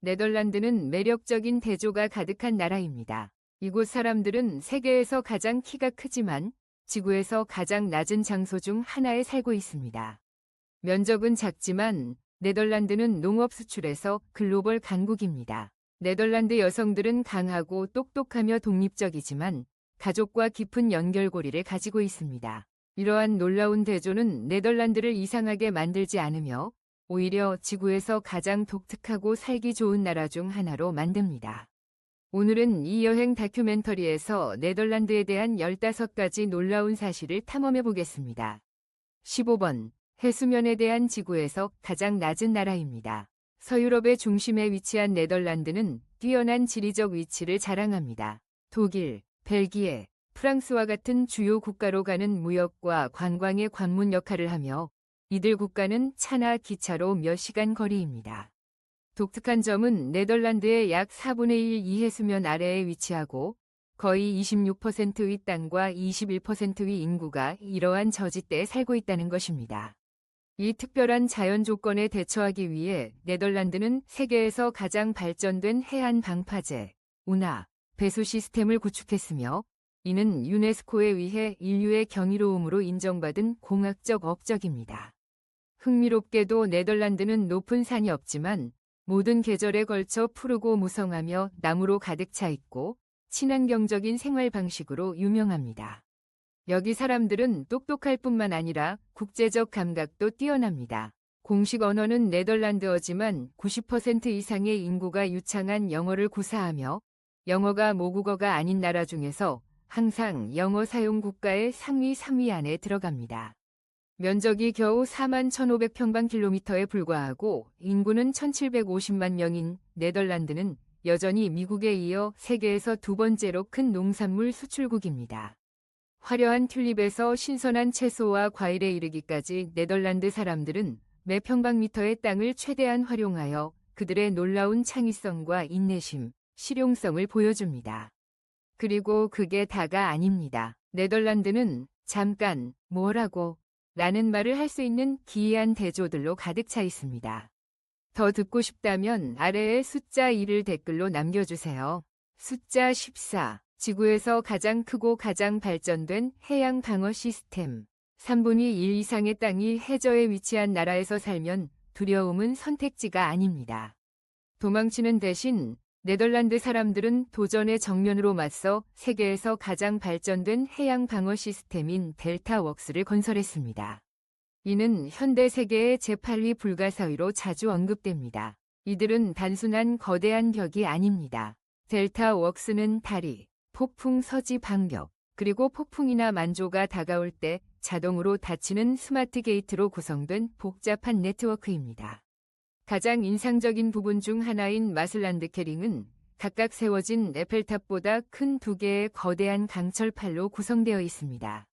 네덜란드는 매력적인 대조가 가득한 나라입니다. 이곳 사람들은 세계에서 가장 키가 크지만 지구에서 가장 낮은 장소 중 하나에 살고 있습니다. 면적은 작지만 네덜란드는 농업 수출에서 글로벌 강국입니다. 네덜란드 여성들은 강하고 똑똑하며 독립적이지만 가족과 깊은 연결고리를 가지고 있습니다. 이러한 놀라운 대조는 네덜란드를 이상하게 만들지 않으며 오히려 지구에서 가장 독특하고 살기 좋은 나라 중 하나로 만듭니다. 오늘은 이 여행 다큐멘터리에서 네덜란드에 대한 15가지 놀라운 사실을 탐험해 보겠습니다. 15번. 해수면에 대한 지구에서 가장 낮은 나라입니다. 서유럽의 중심에 위치한 네덜란드는 뛰어난 지리적 위치를 자랑합니다. 독일, 벨기에, 프랑스와 같은 주요 국가로 가는 무역과 관광의 관문 역할을 하며 이들 국가는 차나 기차로 몇 시간 거리입니다. 독특한 점은 네덜란드의 약 4분의 1 이해수면 아래에 위치하고 거의 26%의 땅과 21%의 인구가 이러한 저지대에 살고 있다는 것입니다. 이 특별한 자연 조건에 대처하기 위해 네덜란드는 세계에서 가장 발전된 해안 방파제, 운하, 배수 시스템을 구축했으며 이는 유네스코에 의해 인류의 경이로움으로 인정받은 공학적 업적입니다. 흥미롭게도 네덜란드는 높은 산이 없지만 모든 계절에 걸쳐 푸르고 무성하며 나무로 가득 차 있고 친환경적인 생활 방식으로 유명합니다. 여기 사람들은 똑똑할 뿐만 아니라 국제적 감각도 뛰어납니다. 공식 언어는 네덜란드어지만 90% 이상의 인구가 유창한 영어를 구사하며 영어가 모국어가 아닌 나라 중에서 항상 영어 사용 국가의 상위 3위 안에 들어갑니다. 면적이 겨우 41,500평방킬로미터에 불과하고 인구는 1,750만 명인 네덜란드는 여전히 미국에 이어 세계에서 두 번째로 큰 농산물 수출국입니다. 화려한 튤립에서 신선한 채소와 과일에 이르기까지 네덜란드 사람들은 매 평방미터의 땅을 최대한 활용하여 그들의 놀라운 창의성과 인내심, 실용성을 보여줍니다. 그리고 그게 다가 아닙니다. 네덜란드는 잠깐, 뭐라고? 라는 말을 할 수 있는 기이한 대조들로 가득 차 있습니다. 더 듣고 싶다면 아래에 숫자 2를 댓글로 남겨주세요. 숫자 14. 지구에서 가장 크고 가장 발전된 해양 방어 시스템. 3분의 1 이상의 땅이 해저에 위치한 나라에서 살면 두려움은 선택지가 아닙니다. 도망치는 대신 네덜란드 사람들은 도전의 정면으로 맞서 세계에서 가장 발전된 해양 방어 시스템인 델타 웍스를 건설했습니다. 이는 현대 세계의 제8위 불가사의로 자주 언급됩니다. 이들은 단순한 거대한 벽이 아닙니다. 델타 웍스는 다리, 폭풍 서지 방벽, 그리고 폭풍이나 만조가 다가올 때 자동으로 닫히는 스마트 게이트로 구성된 복잡한 네트워크입니다. 가장 인상적인 부분 중 하나인 마슬란드 캐링은 각각 세워진 에펠탑보다 큰 두 개의 거대한 강철팔로 구성되어 있습니다.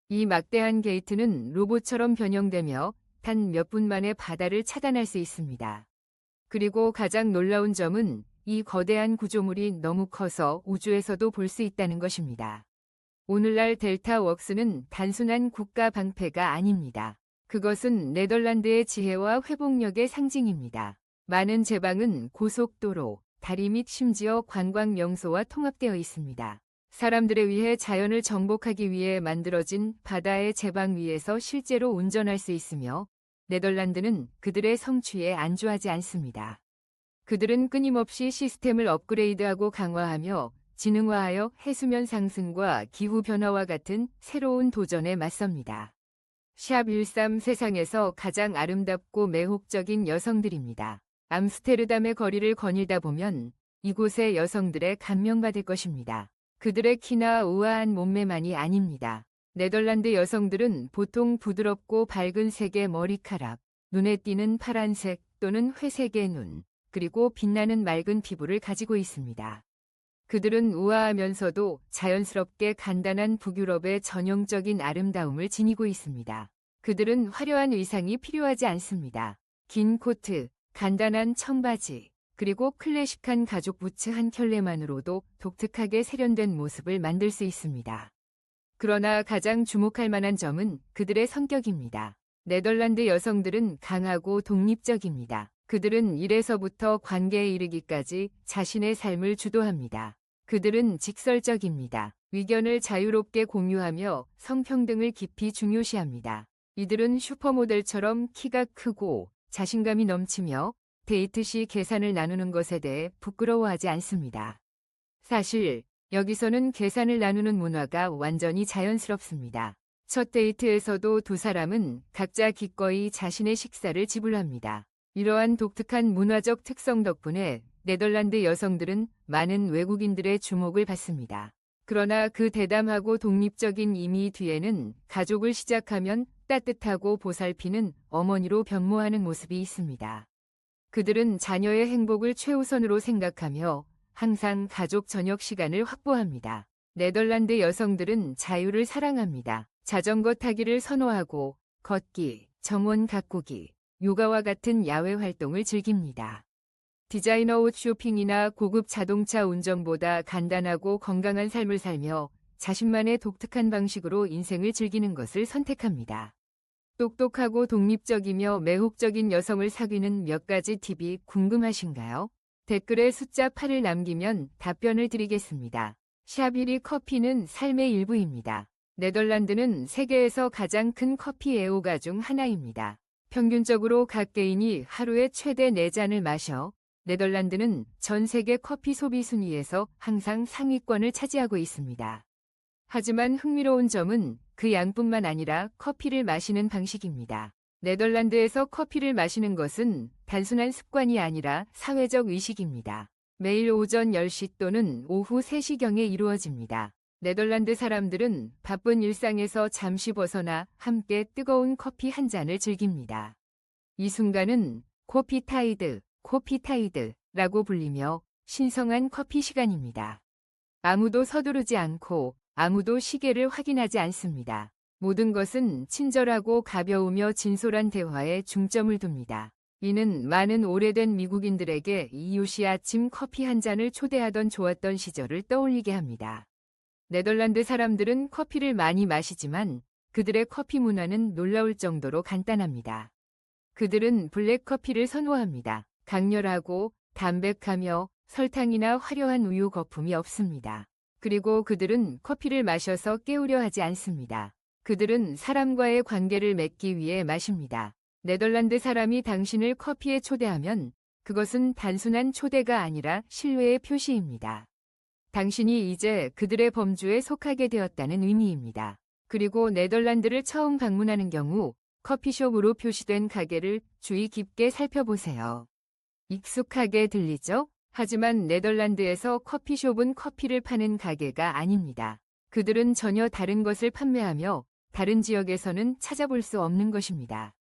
이 막대한 게이트는 로봇처럼 변형되며 단 몇 분 만에 바다를 차단할 수 있습니다. 그리고 가장 놀라운 점은 이 거대한 구조물이 너무 커서 우주에서도 볼 수 있다는 것입니다. 오늘날 델타 웍스는 단순한 국가 방패가 아닙니다. 그것은 네덜란드의 지혜와 회복력의 상징입니다. 많은 제방은 고속도로, 다리 및 심지어 관광 명소와 통합되어 있습니다. 사람들에 의해 자연을 정복하기 위해 만들어진 바다의 제방 위에서 실제로 운전할 수 있으며 네덜란드는 그들의 성취에 안주하지 않습니다. 그들은 끊임없이 시스템을 업그레이드하고 강화하며 지능화하여 해수면 상승과 기후변화와 같은 새로운 도전에 맞섭니다. 샵 13 세상에서 가장 아름답고 매혹적인 여성들입니다. 암스테르담의 거리를 거닐다 보면 이곳의 여성들에 감명받을 것입니다. 그들의 키나 우아한 몸매만이 아닙니다. 네덜란드 여성들은 보통 부드럽고 밝은 색의 머리카락, 눈에 띄는 파란색 또는 회색의 눈, 그리고 빛나는 맑은 피부를 가지고 있습니다. 그들은 우아하면서도 자연스럽게 간단한 북유럽의 전형적인 아름다움을 지니고 있습니다. 그들은 화려한 의상이 필요하지 않습니다. 긴 코트, 간단한 청바지, 그리고 클래식한 가죽 부츠 한 켤레만으로도 독특하게 세련된 모습을 만들 수 있습니다. 그러나 가장 주목할 만한 점은 그들의 성격입니다. 네덜란드 여성들은 강하고 독립적입니다. 그들은 일에서부터 관계에 이르기까지 자신의 삶을 주도합니다. 그들은 직설적입니다. 의견을 자유롭게 공유하며 성평등을 깊이 중요시합니다. 이들은 슈퍼모델처럼 키가 크고 자신감이 넘치며 데이트 시 계산을 나누는 것에 대해 부끄러워하지 않습니다. 사실 여기서는 계산을 나누는 문화가 완전히 자연스럽습니다. 첫 데이트에서도 두 사람은 각자 기꺼이 자신의 식사를 지불합니다. 이러한 독특한 문화적 특성 덕분에 네덜란드 여성들은 많은 외국인들의 주목을 받습니다. 그러나 그 대담하고 독립적인 이미 뒤에는 가족을 시작하면 따뜻하고 보살피는 어머니로 변모하는 모습이 있습니다. 그들은 자녀의 행복을 최우선으로 생각하며 항상 가족 저녁 시간을 확보합니다. 네덜란드 여성들은 자유를 사랑합니다. 자전거 타기를 선호하고 걷기, 정원 가꾸기, 요가와 같은 야외 활동을 즐깁니다. 디자이너 옷 쇼핑이나 고급 자동차 운전보다 간단하고 건강한 삶을 살며 자신만의 독특한 방식으로 인생을 즐기는 것을 선택합니다. 똑똑하고 독립적이며 매혹적인 여성을 사귀는 몇 가지 팁이 궁금하신가요? 댓글에 숫자 8을 남기면 답변을 드리겠습니다. 샤비리 커피는 삶의 일부입니다. 네덜란드는 세계에서 가장 큰 커피 애호가 중 하나입니다. 평균적으로 각 개인이 하루에 최대 4잔을 마셔 네덜란드는 전 세계 커피 소비 순위에서 항상 상위권을 차지하고 있습니다. 하지만 흥미로운 점은 그 양뿐만 아니라 커피를 마시는 방식입니다. 네덜란드에서 커피를 마시는 것은 단순한 습관이 아니라 사회적 의식입니다. 매일 오전 10시 또는 오후 3시경에 이루어집니다. 네덜란드 사람들은 바쁜 일상에서 잠시 벗어나 함께 뜨거운 커피 한 잔을 즐깁니다. 이 순간은 코피타이드라고 불리며 신성한 커피 시간입니다. 아무도 서두르지 않고 아무도 시계를 확인하지 않습니다. 모든 것은 친절하고 가벼우며 진솔한 대화에 중점을 둡니다. 이는 많은 오래된 미국인들에게 이웃이 아침 커피 한 잔을 초대하던 좋았던 시절을 떠올리게 합니다. 네덜란드 사람들은 커피를 많이 마시지만 그들의 커피 문화는 놀라울 정도로 간단합니다. 그들은 블랙 커피를 선호합니다. 강렬하고 담백하며 설탕이나 화려한 우유 거품이 없습니다. 그리고 그들은 커피를 마셔서 깨우려 하지 않습니다. 그들은 사람과의 관계를 맺기 위해 마십니다. 네덜란드 사람이 당신을 커피에 초대하면 그것은 단순한 초대가 아니라 신뢰의 표시입니다. 당신이 이제 그들의 범주에 속하게 되었다는 의미입니다. 그리고 네덜란드를 처음 방문하는 경우 커피숍으로 표시된 가게를 주의 깊게 살펴보세요. 익숙하게 들리죠? 하지만 네덜란드에서 커피숍은 커피를 파는 가게가 아닙니다. 그들은 전혀 다른 것을 판매하며 다른 지역에서는 찾아볼 수 없는 것입니다.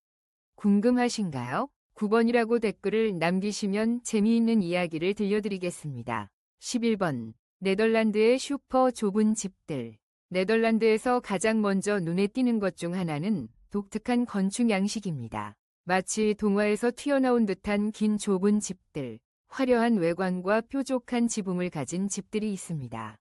궁금하신가요? 9번이라고 댓글을 남기시면 재미있는 이야기를 들려드리겠습니다. 11번. 네덜란드의 슈퍼 좁은 집들. 네덜란드에서 가장 먼저 눈에 띄는 것 중 하나는 독특한 건축 양식입니다. 마치 동화에서 튀어나온 듯한 긴 좁은 집들, 화려한 외관과 뾰족한 지붕을 가진 집들이 있습니다.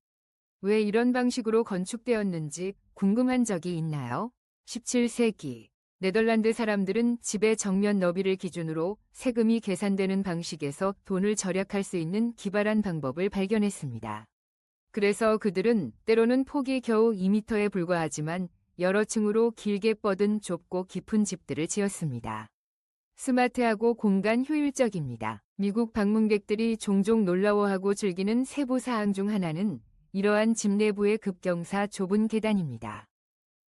왜 이런 방식으로 건축되었는지 궁금한 적이 있나요? 17세기. 네덜란드 사람들은 집의 정면 너비를 기준으로 세금이 계산되는 방식에서 돈을 절약할 수 있는 기발한 방법을 발견했습니다. 그래서 그들은 때로는 폭이 겨우 2m에 불과하지만 여러 층으로 길게 뻗은 좁고 깊은 집들을 지었습니다. 스마트하고 공간 효율적입니다. 미국 방문객들이 종종 놀라워하고 즐기는 세부 사항 중 하나는 이러한 집 내부의 급경사 좁은 계단입니다.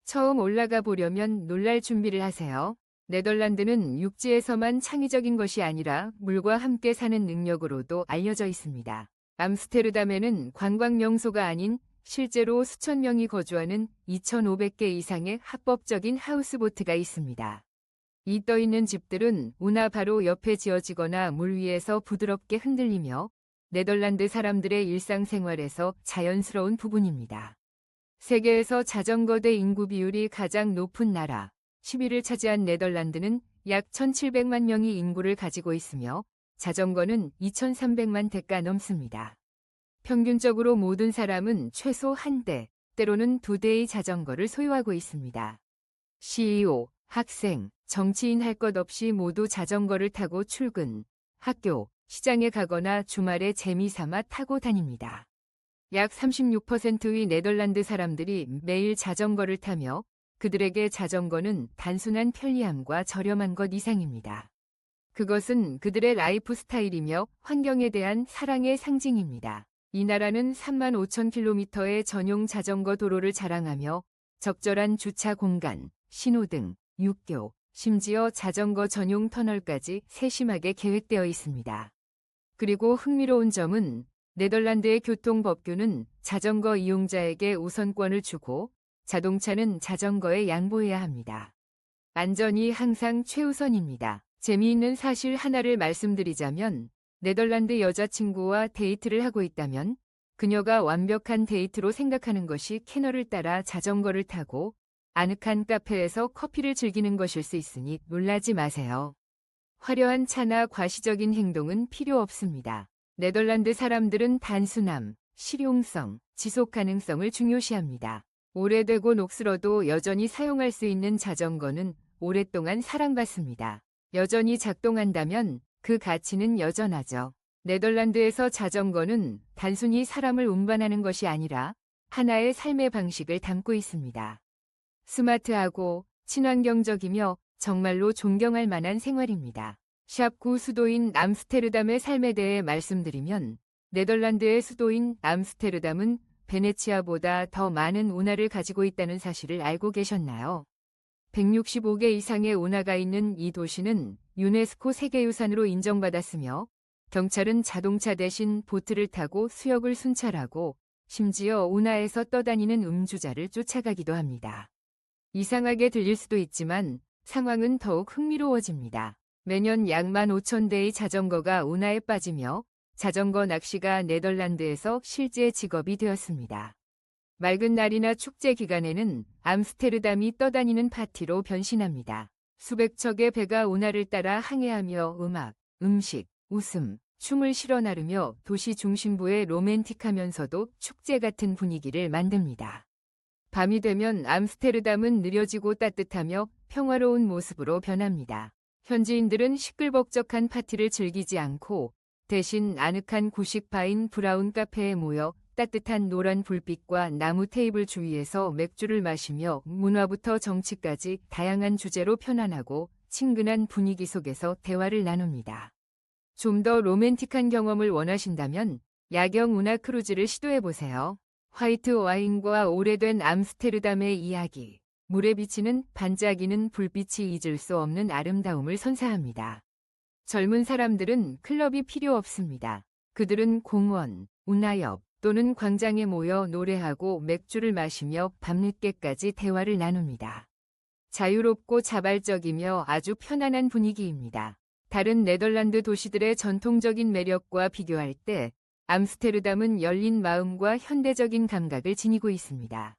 처음 올라가 보려면 놀랄 준비를 하세요. 네덜란드는 육지에서만 창의적인 것이 아니라 물과 함께 사는 능력으로도 알려져 있습니다. 암스테르담에는 관광 명소가 아닌 실제로 수천 명이 거주하는 2,500개 이상의 합법적인 하우스보트가 있습니다. 이 떠있는 집들은 운하 바로 옆에 지어지거나 물 위에서 부드럽게 흔들리며 네덜란드 사람들의 일상생활에서 자연스러운 부분입니다. 세계에서 자전거 대 인구 비율이 가장 높은 나라 10위를 차지한 네덜란드는 약 1,700만 명이 인구를 가지고 있으며 자전거는 2,300만 대가 넘습니다. 평균적으로 모든 사람은 최소 한 대, 때로는 2대의 자전거를 소유하고 있습니다. CEO, 학생, 정치인 할 것 없이 모두 자전거를 타고 출근, 학교, 시장에 가거나 주말에 재미삼아 타고 다닙니다. 약 36%의 네덜란드 사람들이 매일 자전거를 타며 그들에게 자전거는 단순한 편리함과 저렴한 것 이상입니다. 그것은 그들의 라이프 스타일이며 환경에 대한 사랑의 상징입니다. 이 나라는 3만 5천 킬로미터의 전용 자전거 도로를 자랑하며 적절한 주차 공간, 신호등, 육교, 심지어 자전거 전용 터널까지 세심하게 계획되어 있습니다. 그리고 흥미로운 점은 네덜란드의 교통법규는 자전거 이용자에게 우선권을 주고 자동차는 자전거에 양보해야 합니다. 안전이 항상 최우선입니다. 재미있는 사실 하나를 말씀드리자면 네덜란드 여자친구와 데이트를 하고 있다면 그녀가 완벽한 데이트로 생각하는 것이 캐널을 따라 자전거를 타고 아늑한 카페에서 커피를 즐기는 것일 수 있으니 놀라지 마세요. 화려한 차나 과시적인 행동은 필요 없습니다. 네덜란드 사람들은 단순함, 실용성, 지속 가능성을 중요시합니다. 오래되고 녹슬어도 여전히 사용할 수 있는 자전거는 오랫동안 사랑받습니다. 여전히 작동한다면 그 가치는 여전하죠. 네덜란드에서 자전거는 단순히 사람을 운반하는 것이 아니라 하나의 삶의 방식을 담고 있습니다. 스마트하고 친환경적이며 정말로 존경할 만한 생활입니다. 샵9 수도인 암스테르담의 삶에 대해 말씀드리면 네덜란드의 수도인 암스테르담은 베네치아보다 더 많은 운하를 가지고 있다는 사실을 알고 계셨나요? 165개 이상의 운하가 있는 이 도시는 유네스코 세계유산으로 인정받았으며 경찰은 자동차 대신 보트를 타고 수역을 순찰하고 심지어 운하에서 떠다니는 음주자를 쫓아가기도 합니다. 이상하게 들릴 수도 있지만 상황은 더욱 흥미로워집니다. 매년 약 15,000대의 자전거가 운하에 빠지며 자전거 낚시가 네덜란드에서 실제 직업이 되었습니다. 맑은 날이나 축제 기간에는 암스테르담이 떠다니는 파티로 변신합니다. 수백 척의 배가 운하를 따라 항해하며 음악, 음식, 웃음, 춤을 실어 나르며 도시 중심부에 로맨틱하면서도 축제 같은 분위기를 만듭니다. 밤이 되면 암스테르담은 느려지고 따뜻하며 평화로운 모습으로 변합니다. 현지인들은 시끌벅적한 파티를 즐기지 않고 대신 아늑한 구식파인 브라운 카페에 모여 따뜻한 노란 불빛과 나무 테이블 주위에서 맥주를 마시며 문화부터 정치까지 다양한 주제로 편안하고 친근한 분위기 속에서 대화를 나눕니다. 좀 더 로맨틱한 경험을 원하신다면 야경 운하 크루즈를 시도해보세요. 화이트 와인과 오래된 암스테르담의 이야기. 물에 비치는 반짝이는 불빛이 잊을 수 없는 아름다움을 선사합니다. 젊은 사람들은 클럽이 필요 없습니다. 그들은 공원, 운하옆 또는 광장에 모여 노래하고 맥주를 마시며 밤늦게까지 대화를 나눕니다. 자유롭고 자발적이며 아주 편안한 분위기입니다. 다른 네덜란드 도시들의 전통적인 매력과 비교할 때 암스테르담은 열린 마음과 현대적인 감각을 지니고 있습니다.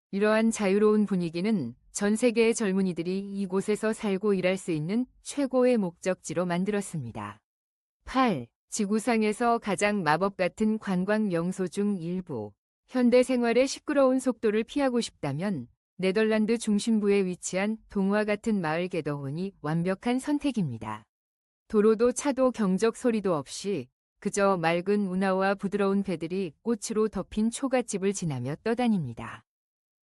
이러한 자유로운 분위기는 전 세계의 젊은이들이 이곳에서 살고 일할 수 있는 최고의 목적지로 만들었습니다. 8. 지구상에서 가장 마법 같은 관광 명소 중 일부. 현대 생활의 시끄러운 속도를 피하고 싶다면 네덜란드 중심부에 위치한 동화 같은 마을 게더혼이 완벽한 선택입니다. 도로도 차도 경적 소리도 없이 그저 맑은 운하와 부드러운 배들이 꽃으로 덮인 초가집을 지나며 떠다닙니다.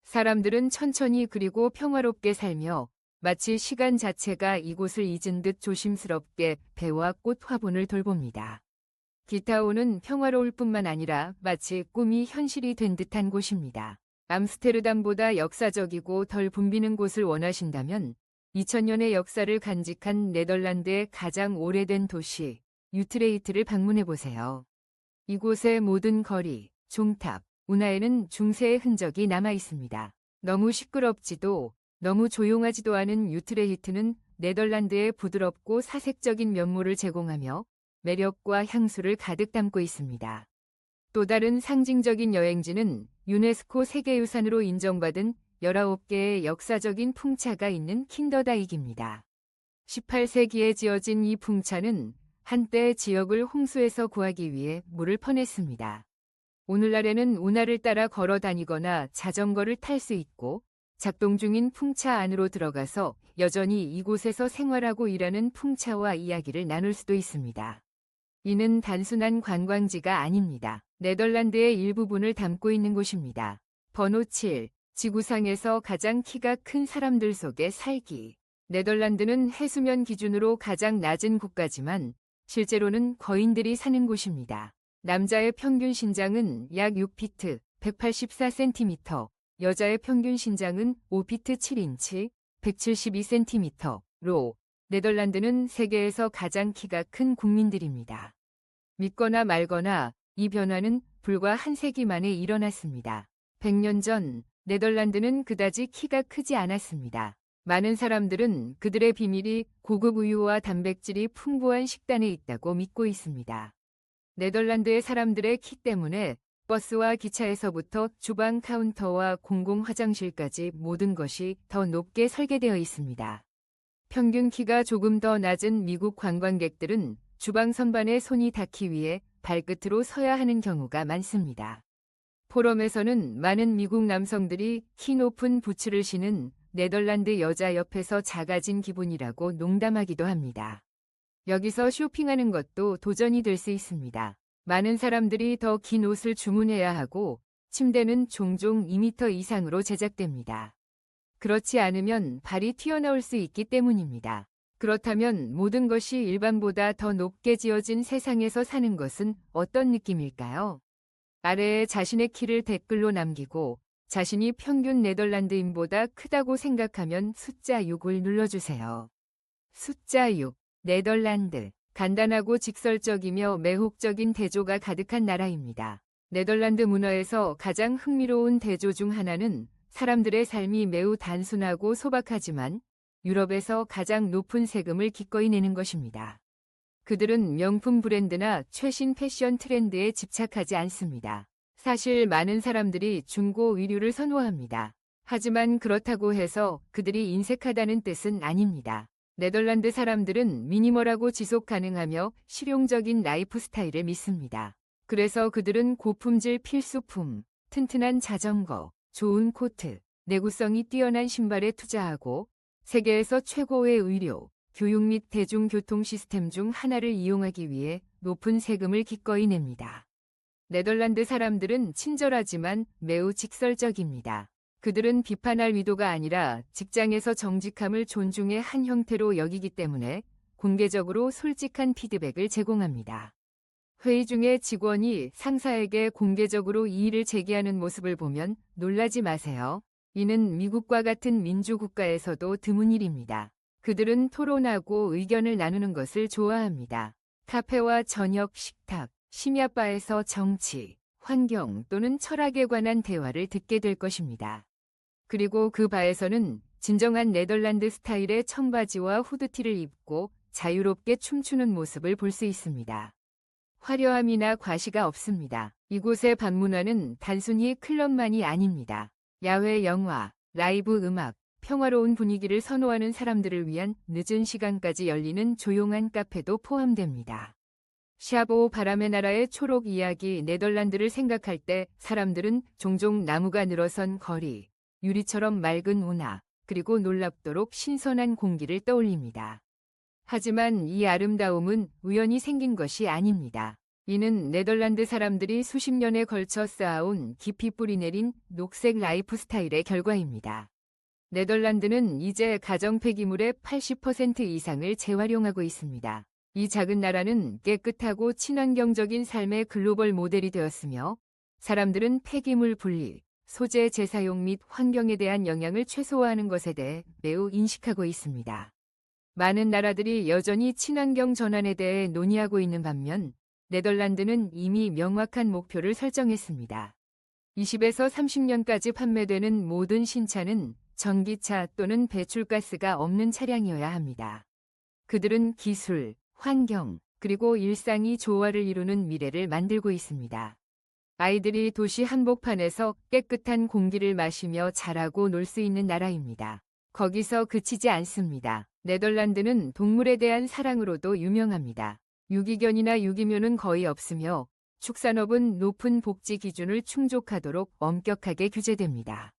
사람들은 천천히 그리고 평화롭게 살며 마치 시간 자체가 이곳을 잊은 듯 조심스럽게 배와 꽃 화분을 돌봅니다. 기타오는 평화로울 뿐만 아니라 마치 꿈이 현실이 된 듯한 곳입니다. 암스테르담보다 역사적이고 덜 붐비는 곳을 원하신다면 2000년의 역사를 간직한 네덜란드의 가장 오래된 도시 유트레히트를 방문해보세요. 이곳의 모든 거리, 종탑, 운하에는 중세의 흔적이 남아 있습니다. 너무 시끄럽지도 너무 조용하지도 않은 유트레히트는 네덜란드의 부드럽고 사색적인 면모를 제공하며 매력과 향수를 가득 담고 있습니다. 또 다른 상징적인 여행지는 유네스코 세계유산으로 인정받은 19개의 역사적인 풍차가 있는 킨더다익입니다. 18세기에 지어진 이 풍차는 한때 지역을 홍수에서 구하기 위해 물을 퍼냈습니다. 오늘날에는 운하를 따라 걸어 다니거나 자전거를 탈 수 있고 작동 중인 풍차 안으로 들어가서 여전히 이곳에서 생활하고 일하는 풍차와 이야기를 나눌 수도 있습니다. 이는 단순한 관광지가 아닙니다. 네덜란드의 일부분을 담고 있는 곳입니다. 번호 7. 지구상에서 가장 키가 큰 사람들 속에 살기. 네덜란드는 해수면 기준으로 가장 낮은 국가지만 실제로는 거인들이 사는 곳입니다. 남자의 평균 신장은 약 6피트, 184cm, 여자의 평균 신장은 5피트 7인치, 172cm로 네덜란드는 세계에서 가장 키가 큰 국민들입니다. 믿거나 말거나 이 변화는 불과 한 세기 만에 일어났습니다. 100년 전 네덜란드는 그다지 키가 크지 않았습니다. 많은 사람들은 그들의 비밀이 고급 우유와 단백질이 풍부한 식단에 있다고 믿고 있습니다. 네덜란드의 사람들의 키 때문에 버스와 기차에서부터 주방 카운터와 공공 화장실까지 모든 것이 더 높게 설계되어 있습니다. 평균 키가 조금 더 낮은 미국 관광객들은 주방 선반에 손이 닿기 위해 발끝으로 서야 하는 경우가 많습니다. 포럼에서는 많은 미국 남성들이 키 높은 부츠를 신은 네덜란드 여자 옆에서 작아진 기분이라고 농담하기도 합니다. 여기서 쇼핑하는 것도 도전이 될 수 있습니다. 많은 사람들이 더 긴 옷을 주문해야 하고 침대는 종종 2m 이상으로 제작됩니다. 그렇지 않으면 발이 튀어나올 수 있기 때문입니다. 그렇다면 모든 것이 일반보다 더 높게 지어진 세상에서 사는 것은 어떤 느낌일까요? 아래에 자신의 키를 댓글로 남기고 자신이 평균 네덜란드인보다 크다고 생각하면 숫자 6을 눌러주세요. 숫자 6. 네덜란드. 간단하고 직설적이며 매혹적인 대조가 가득한 나라입니다. 네덜란드 문화에서 가장 흥미로운 대조 중 하나는 사람들의 삶이 매우 단순하고 소박하지만 유럽에서 가장 높은 세금을 기꺼이 내는 것입니다. 그들은 명품 브랜드나 최신 패션 트렌드에 집착하지 않습니다. 사실 많은 사람들이 중고 의류를 선호합니다. 하지만 그렇다고 해서 그들이 인색하다는 뜻은 아닙니다. 네덜란드 사람들은 미니멀하고 지속 가능하며 실용적인 라이프 스타일을 믿습니다. 그래서 그들은 고품질 필수품, 튼튼한 자전거, 좋은 코트, 내구성이 뛰어난 신발에 투자하고 세계에서 최고의 의료, 교육 및 대중교통 시스템 중 하나를 이용하기 위해 높은 세금을 기꺼이 냅니다. 네덜란드 사람들은 친절하지만 매우 직설적입니다. 그들은 비판할 의도가 아니라 직장에서 정직함을 존중의 한 형태로 여기기 때문에 공개적으로 솔직한 피드백을 제공합니다. 회의 중에 직원이 상사에게 공개적으로 이의를 제기하는 모습을 보면 놀라지 마세요. 이는 미국과 같은 민주국가에서도 드문 일입니다. 그들은 토론하고 의견을 나누는 것을 좋아합니다. 카페와 저녁 식탁, 심야바에서 정치, 환경 또는 철학에 관한 대화를 듣게 될 것입니다. 그리고 그 바에서는 진정한 네덜란드 스타일의 청바지와 후드티를 입고 자유롭게 춤추는 모습을 볼 수 있습니다. 화려함이나 과시가 없습니다. 이곳의 밤문화는 단순히 클럽만이 아닙니다. 야외 영화, 라이브 음악, 평화로운 분위기를 선호하는 사람들을 위한 늦은 시간까지 열리는 조용한 카페도 포함됩니다. 샤보 바람의 나라의 초록 이야기 네덜란드를 생각할 때 사람들은 종종 나무가 늘어선 거리, 유리처럼 맑은 운하, 그리고 놀랍도록 신선한 공기를 떠올립니다. 하지만 이 아름다움은 우연히 생긴 것이 아닙니다. 이는 네덜란드 사람들이 수십 년에 걸쳐 쌓아온 깊이 뿌리내린 녹색 라이프 스타일의 결과입니다. 네덜란드는 이제 가정 폐기물의 80% 이상을 재활용하고 있습니다. 이 작은 나라는 깨끗하고 친환경적인 삶의 글로벌 모델이 되었으며 사람들은 폐기물 분리, 소재 재사용 및 환경에 대한 영향을 최소화하는 것에 대해 매우 인식하고 있습니다. 많은 나라들이 여전히 친환경 전환에 대해 논의하고 있는 반면 네덜란드는 이미 명확한 목표를 설정했습니다. 20에서 30년까지 판매되는 모든 신차는 전기차 또는 배출가스가 없는 차량이어야 합니다. 그들은 기술, 환경, 그리고 일상이 조화를 이루는 미래를 만들고 있습니다. 아이들이 도시 한복판에서 깨끗한 공기를 마시며 자라고 놀 수 있는 나라입니다. 거기서 그치지 않습니다. 네덜란드는 동물에 대한 사랑으로도 유명합니다. 유기견이나 유기묘는 거의 없으며 축산업은 높은 복지 기준을 충족하도록 엄격하게 규제됩니다.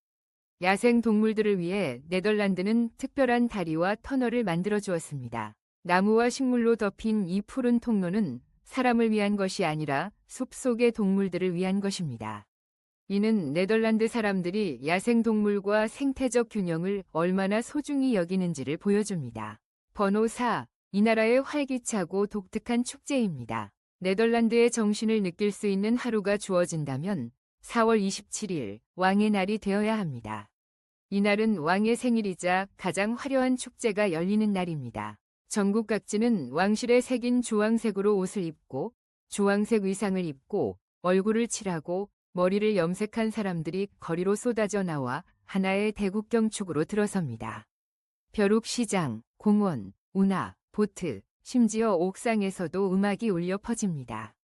야생 동물들을 위해 네덜란드는 특별한 다리와 터널을 만들어 주었습니다. 나무와 식물로 덮인 이 푸른 통로는 사람을 위한 것이 아니라 숲속의 동물들을 위한 것입니다. 이는 네덜란드 사람들이 야생동물과 생태적 균형을 얼마나 소중히 여기는지를 보여줍니다. 번호 4. 이 나라의 활기차고 독특한 축제입니다. 네덜란드의 정신을 느낄 수 있는 하루가 주어진다면 4월 27일 왕의 날이 되어야 합니다. 이날은 왕의 생일이자 가장 화려한 축제가 열리는 날입니다. 전국 각지는 왕실에 새긴 주황색으로 옷을 입고 주황색 의상을 입고 얼굴을 칠하고 머리를 염색한 사람들이 거리로 쏟아져 나와 하나의 대국경축으로 들어섭니다. 벼룩시장, 공원, 운하, 보트, 심지어 옥상에서도 음악이 울려 퍼집니다.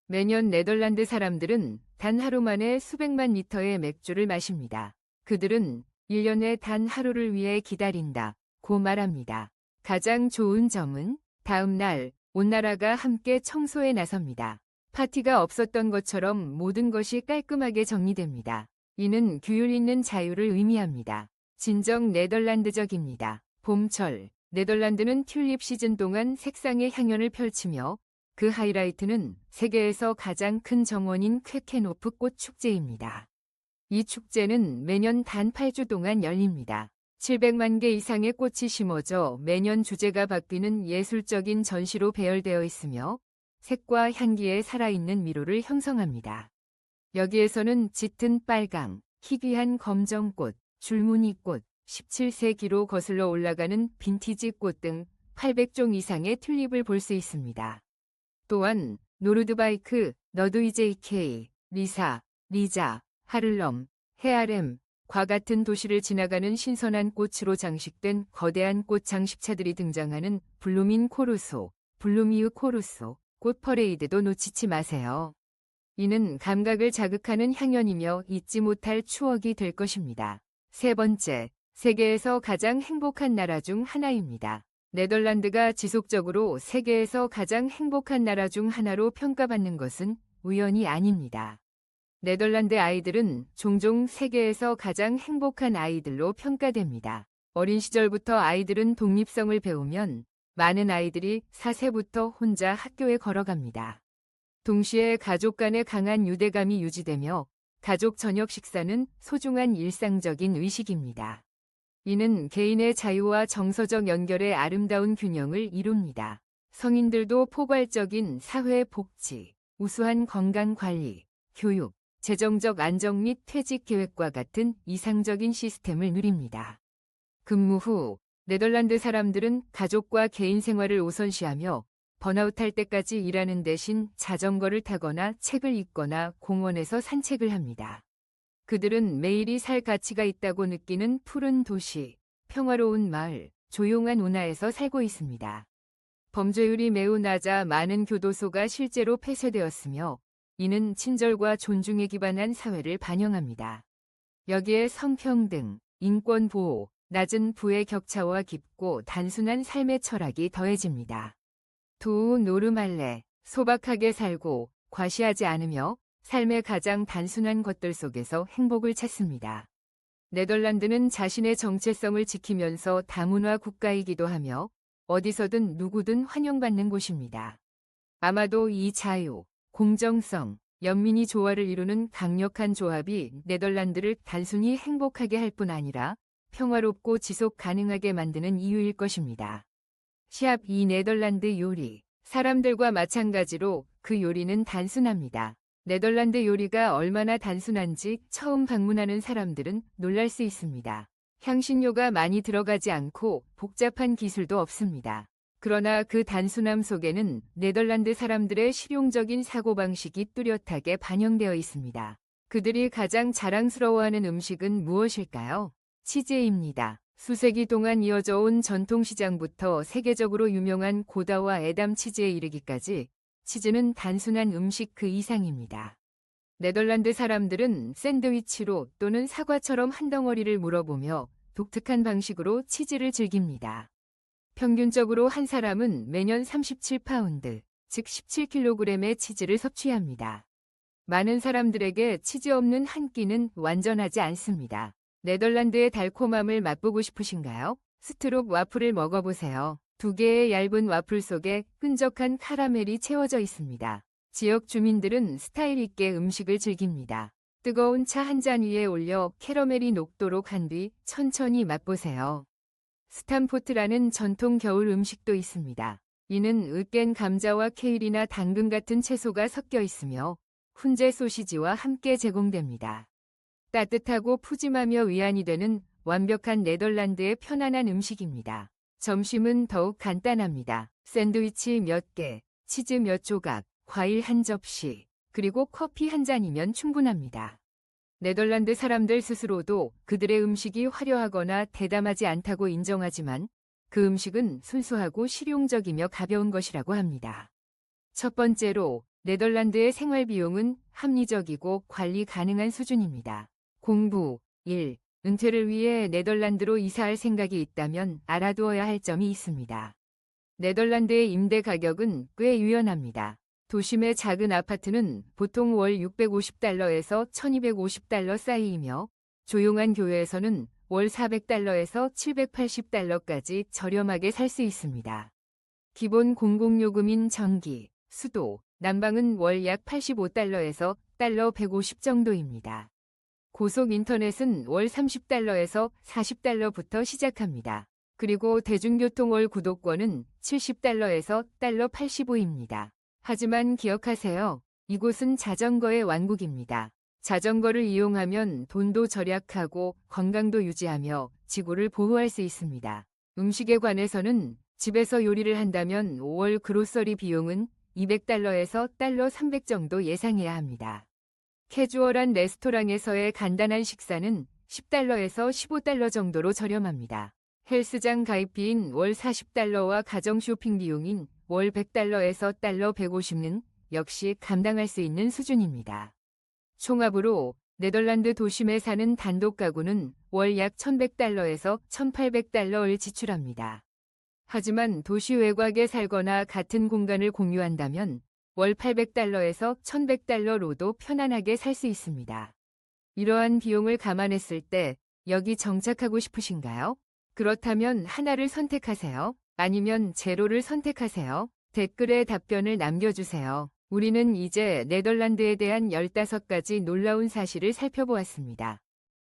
매년 네덜란드 사람들은 단 하루 만에 수백만 리터의 맥주를 마십니다. 그들은 1년에 단 하루를 위해 기다린다고 말합니다. 가장 좋은 점은 다음 날 온 나라가 함께 청소에 나섭니다. 파티가 없었던 것처럼 모든 것이 깔끔하게 정리됩니다. 이는 규율 있는 자유를 의미합니다. 진정 네덜란드적입니다. 봄철, 네덜란드는 튤립 시즌 동안 색상의 향연을 펼치며 그 하이라이트는 세계에서 가장 큰 정원인 쾌케노프 꽃 축제입니다. 이 축제는 매년 단 8주 동안 열립니다. 700만 개 이상의 꽃이 심어져 매년 주제가 바뀌는 예술적인 전시로 배열되어 있으며 색과 향기에 살아있는 미로를 형성합니다. 여기에서는 짙은 빨강, 희귀한 검정꽃, 줄무늬꽃, 17세기로 거슬러 올라가는 빈티지 꽃 등 800종 이상의 튤립을 볼 수 있습니다. 또한 노르드바이크, 너드이제이케이, 리사, 리자, 하를럼, 헤아렘과 같은 도시를 지나가는 신선한 꽃으로 장식된 거대한 꽃 장식차들이 등장하는 블루민 코르소, 블루미우 코르소, 꽃 퍼레이드도 놓치지 마세요. 이는 감각을 자극하는 향연이며 잊지 못할 추억이 될 것입니다. 세 번째, 세계에서 가장 행복한 나라 중 하나입니다. 네덜란드가 지속적으로 세계에서 가장 행복한 나라 중 하나로 평가받는 것은 우연이 아닙니다. 네덜란드 아이들은 종종 세계에서 가장 행복한 아이들로 평가됩니다. 어린 시절부터 아이들은 독립성을 배우면 많은 아이들이 4세부터 혼자 학교에 걸어갑니다. 동시에 가족 간의 강한 유대감이 유지되며 가족 저녁 식사는 소중한 일상적인 의식입니다. 이는 개인의 자유와 정서적 연결의 아름다운 균형을 이룹니다. 성인들도 포괄적인 사회 복지, 우수한 건강 관리, 교육, 재정적 안정 및 퇴직 계획과 같은 이상적인 시스템을 누립니다. 근무 후 네덜란드 사람들은 가족과 개인 생활을 우선시하며 번아웃할 때까지 일하는 대신 자전거를 타거나 책을 읽거나 공원에서 산책을 합니다. 그들은 매일이 살 가치가 있다고 느끼는 푸른 도시, 평화로운 마을, 조용한 운하에서 살고 있습니다. 범죄율이 매우 낮아 많은 교도소가 실제로 폐쇄되었으며 이는 친절과 존중에 기반한 사회를 반영합니다. 여기에 성평등, 인권보호, 낮은 부의 격차와 깊고 단순한 삶의 철학이 더해집니다. 두 노르말레, 소박하게 살고 과시하지 않으며 삶의 가장 단순한 것들 속에서 행복을 찾습니다. 네덜란드는 자신의 정체성을 지키면서 다문화 국가이기도 하며 어디서든 누구든 환영받는 곳입니다. 아마도 이 자유, 공정성, 연민이 조화를 이루는 강력한 조합이 네덜란드를 단순히 행복하게 할 뿐 아니라 평화롭고 지속 가능하게 만드는 이유일 것입니다. 시합 2 네덜란드 요리. 사람들과 마찬가지로 그 요리는 단순합니다. 네덜란드 요리가 얼마나 단순한지 처음 방문하는 사람들은 놀랄 수 있습니다. 향신료가 많이 들어가지 않고 복잡한 기술도 없습니다. 그러나 그 단순함 속에는 네덜란드 사람들의 실용적인 사고방식이 뚜렷하게 반영되어 있습니다. 그들이 가장 자랑스러워하는 음식은 무엇일까요? 치즈입니다. 수세기 동안 이어져 온 전통시장부터 세계적으로 유명한 고다와 에담 치즈에 이르기까지 치즈는 단순한 음식 그 이상입니다. 네덜란드 사람들은 샌드위치로 또는 사과처럼 한 덩어리를 물어보며 독특한 방식으로 치즈를 즐깁니다. 평균적으로 한 사람은 매년 37파운드, 즉 17kg의 치즈를 섭취합니다. 많은 사람들에게 치즈 없는 한 끼는 완전하지 않습니다. 네덜란드의 달콤함을 맛보고 싶으신가요? 스트롭 와플을 먹어보세요. 2개의 얇은 와플 속에 끈적한 카라멜이 채워져 있습니다. 지역 주민들은 스타일 있게 음식을 즐깁니다. 뜨거운 차 한 잔 위에 올려 캐러멜이 녹도록 한 뒤 천천히 맛보세요. 스탐포트라는 전통 겨울 음식도 있습니다. 이는 으깬 감자와 케일이나 당근 같은 채소가 섞여 있으며 훈제 소시지와 함께 제공됩니다. 따뜻하고 푸짐하며 위안이 되는 완벽한 네덜란드의 편안한 음식입니다. 점심은 더욱 간단합니다. 샌드위치 몇 개, 치즈 몇 조각, 과일 한 접시, 그리고 커피 한 잔이면 충분합니다. 네덜란드 사람들 스스로도 그들의 음식이 화려하거나 대담하지 않다고 인정하지만 그 음식은 순수하고 실용적이며 가벼운 것이라고 합니다. 첫 번째로, 네덜란드의 생활 비용은 합리적이고 관리 가능한 수준입니다. 공부, 일, 은퇴를 위해 네덜란드로 이사할 생각이 있다면 알아두어야 할 점이 있습니다. 네덜란드의 임대 가격은 꽤 유연합니다. 도심의 작은 아파트는 보통 월 650달러에서 1250달러 사이이며 조용한 교외에서는 월 400달러에서 780달러까지 저렴하게 살 수 있습니다. 기본 공공요금인 전기, 수도, 난방은 월 약 85달러에서 달러 150 정도입니다. 고속 인터넷은 월 30달러에서 40달러부터 시작합니다. 그리고 대중교통 월 구독권은 70달러에서 달러 85입니다. 하지만 기억하세요. 이곳은 자전거의 왕국입니다. 자전거를 이용하면 돈도 절약하고 건강도 유지하며 지구를 보호할 수 있습니다. 음식에 관해서는 집에서 요리를 한다면 5월 그로서리 비용은 200달러에서 달러 300 정도 예상해야 합니다. 캐주얼한 레스토랑에서의 간단한 식사는 10달러에서 15달러 정도로 저렴합니다. 헬스장 가입비인 월 40달러와 가정 쇼핑 비용인 월 100달러에서 달러 150는 역시 감당할 수 있는 수준입니다. 총합으로 네덜란드 도심에 사는 단독 가구는 월 약 1100달러에서 1800달러를 지출합니다. 하지만 도시 외곽에 살거나 같은 공간을 공유한다면 월 800달러에서 1100달러로도 편안하게 살 수 있습니다. 이러한 비용을 감안했을 때 여기 정착하고 싶으신가요? 그렇다면 하나를 선택하세요. 아니면 제로를 선택하세요. 댓글에 답변을 남겨주세요. 우리는 이제 네덜란드에 대한 15가지 놀라운 사실을 살펴보았습니다.